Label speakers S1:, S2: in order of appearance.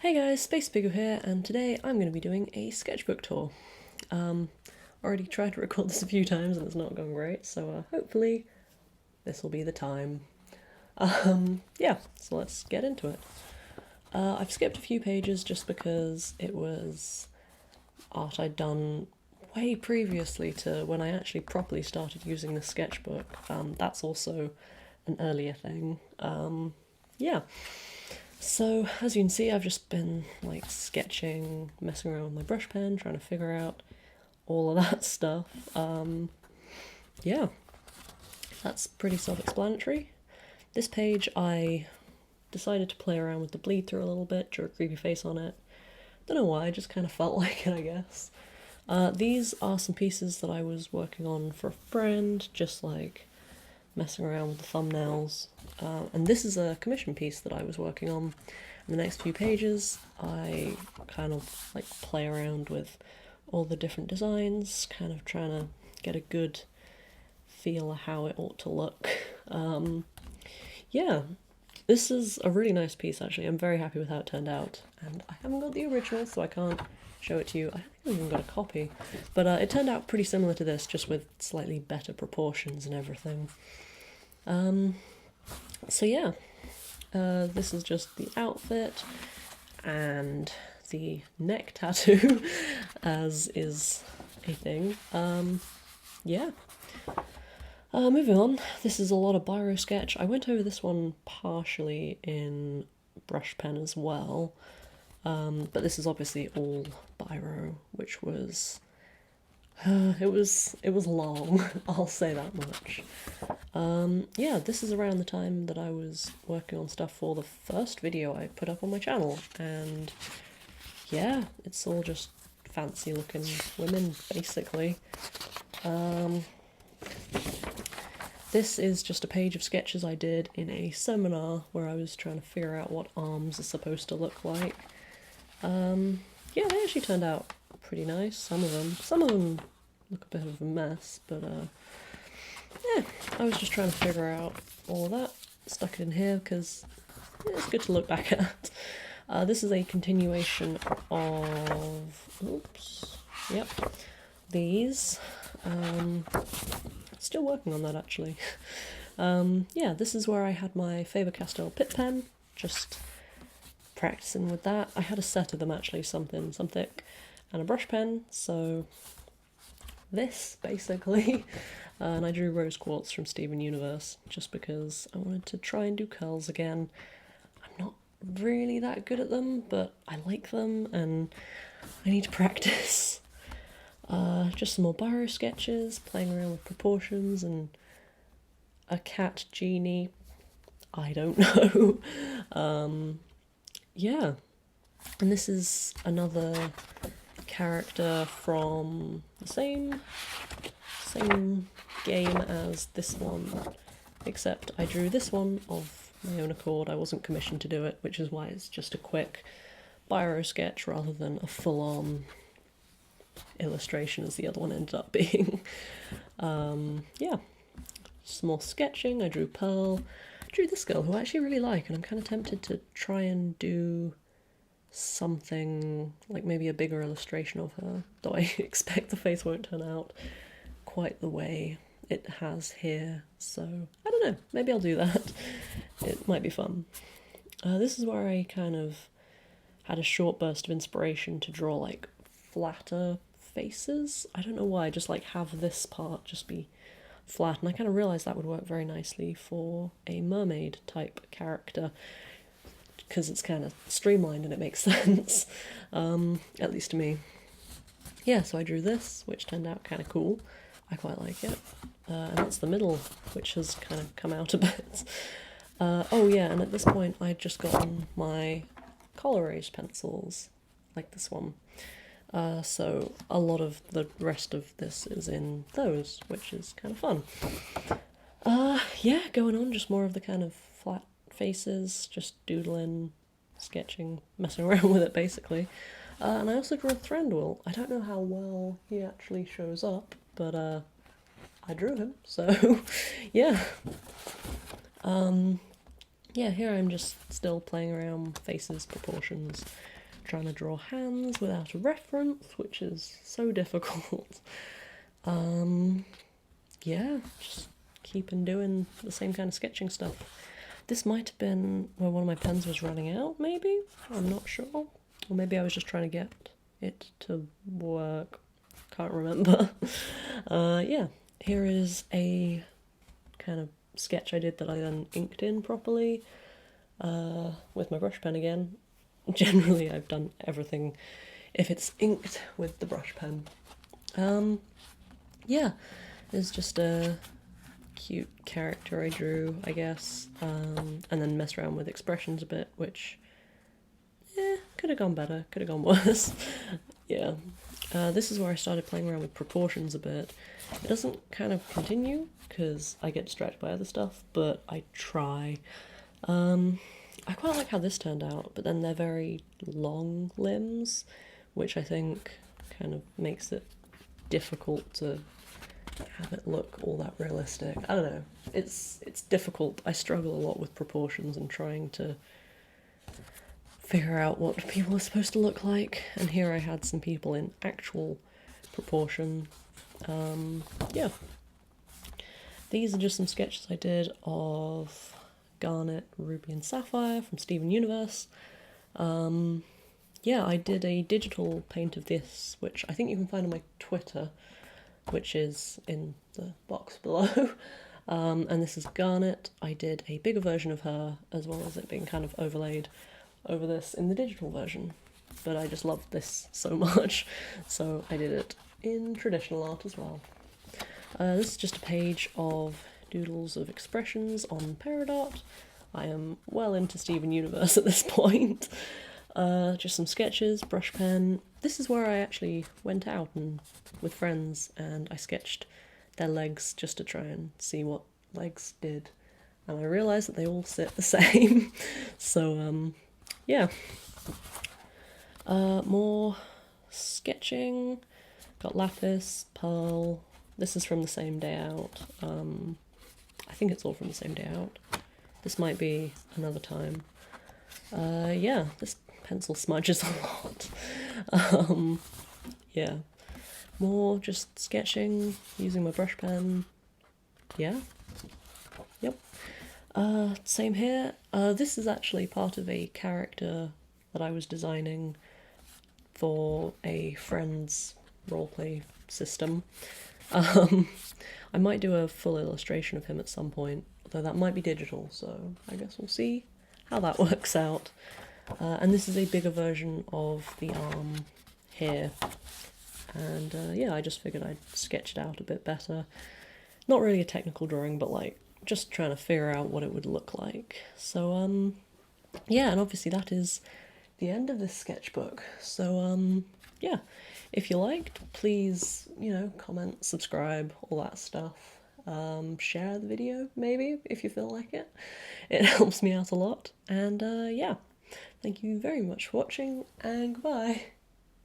S1: Hey guys, SpacePigguArt here, and today I'm going to be doing a sketchbook tour. Already tried to record this a few times and it's not gone great, so hopefully this will be the time. Yeah, so let's get into it. I've skipped a few pages just because it was art I'd done way previously to when I actually properly started using the sketchbook. That's also an earlier thing. Yeah. So, as you can see, I've just been like sketching, messing around with my brush pen, trying to figure out all of that stuff. Yeah, that's pretty self explanatory. This page, I decided to play around with the bleed through a little bit, drew a creepy face on it. Don't know why, I just kind of felt like it, I guess. These are some pieces that I was working on for a friend, just like messing around with the thumbnails. And this is a commission piece that I was working on. In the next few pages, I kind of like play around with all the different designs, kind of trying to get a good feel of how it ought to look. Yeah, this is a really nice piece actually. I'm very happy with how it turned out. And I haven't got the original, so I can't show it to you. I think I've even got a copy. But it turned out pretty similar to this, just with slightly better proportions and everything. So yeah, this is just the outfit and the neck tattoo, as is a thing. Yeah. Moving on, this is a lot of biro sketch. I went over this one partially in brush pen as well, but this is obviously all biro, which was it was long, I'll say that much. Yeah, this is around the time that I was working on stuff for the first video I put up on my channel, and yeah, it's all just fancy looking women, basically. This is just a page of sketches I did in a seminar where I was trying to figure out what arms are supposed to look like. Yeah, they actually turned out pretty nice, some of them look a bit of a mess, but yeah, I was just trying to figure out all of that, stuck it in here because it's good to look back at. This is a continuation of, oops, yep, these. Still working on that actually. Yeah, this is where I had my Faber-Castell Pitt pen, just practicing with that. I had a set of them actually, some thin, some thick, and a brush pen, so this basically. And I drew rose quartz from Steven Universe just because I wanted to try and do curls again. I'm not really that good at them, but I like them and I need to practice. Just some more biro sketches, playing around with proportions and a cat genie. I don't know. Yeah, and this is another character from the same game as this one, except I drew this one of my own accord. I wasn't commissioned to do it, which is why it's just a quick biro sketch rather than a full-on illustration as the other one ended up being. Yeah, some more sketching. I drew Pearl. I drew this girl who I actually really like, and I'm kind of tempted to try and do something like maybe a bigger illustration of her, though I expect the face won't turn out quite the way it has here, so I don't know, maybe I'll do that. It might be fun. This is where I kind of had a short burst of inspiration to draw like flatter faces. I don't know why, I just like have this part just be flat, and I kind of realised that would work very nicely for a mermaid type character because it's kind of streamlined and it makes sense, at least to me. Yeah, so I drew this, which turned out kind of cool. I quite like it. And that's the middle, which has kind of come out a bit. Oh yeah, and at this point I'd just gotten my color erase pencils, like this one. So a lot of the rest of this is in those, which is kind of fun. Yeah, going on, just more of the kind of flat faces, just doodling, sketching, messing around with it basically. And I also drew a Thranduil. I don't know how well he actually shows up, but I drew him, so yeah. yeah, here I'm just still playing around with faces, proportions, trying to draw hands without a reference, which is so difficult. Yeah, just keeping doing the same kind of sketching stuff. This might have been where one of my pens was running out, maybe? I'm not sure. Or maybe I was just trying to get it to work. Can't remember. Yeah, here is a kind of sketch I did that I then inked in properly with my brush pen again. Generally, I've done everything if it's inked with the brush pen. Yeah, it's just a cute character I drew, I guess, and then messed around with expressions a bit, which, could have gone better, could have gone worse. Yeah. This is where I started playing around with proportions a bit. It doesn't kind of continue because I get distracted by other stuff, but I try. I quite like how this turned out, but then they're very long limbs, which I think kind of makes it difficult to have it look all that realistic. I don't know. It's difficult. I struggle a lot with proportions and trying to figure out what people are supposed to look like. And here I had some people in actual proportion. Yeah. These are just some sketches I did of Garnet, Ruby and Sapphire from Steven Universe. Yeah, I did a digital paint of this, which I think you can find on my Twitter, which is in the box below. And this is Garnet. I did a bigger version of her, as well as it being kind of overlaid over this in the digital version. But I just loved this so much, so I did it in traditional art as well. This is just a page of doodles of expressions on Peridot. I am well into Steven Universe at this point. Just some sketches, brush pen. This is where I actually went out and with friends and I sketched their legs just to try and see what legs did. And I realised that they all sit the same. So, yeah. More sketching. Got lapis, pearl. This is from the same day out. I think it's all from the same day out. This might be another time. Yeah, this pencil smudges a lot. Yeah. More just sketching, using my brush pen. Yeah. Yep. Same here. This is actually part of a character that I was designing for a friend's roleplay system. I might do a full illustration of him at some point, though that might be digital, so I guess we'll see how that works out. And this is a bigger version of the arm here. And yeah, I just figured I'd sketch it out a bit better. Not really a technical drawing, but like just trying to figure out what it would look like. So yeah, and obviously that is the end of this sketchbook. So yeah, if you liked, please, comment, subscribe, all that stuff. Share the video, maybe, if you feel like it. It helps me out a lot. And yeah, thank you very much for watching, and goodbye.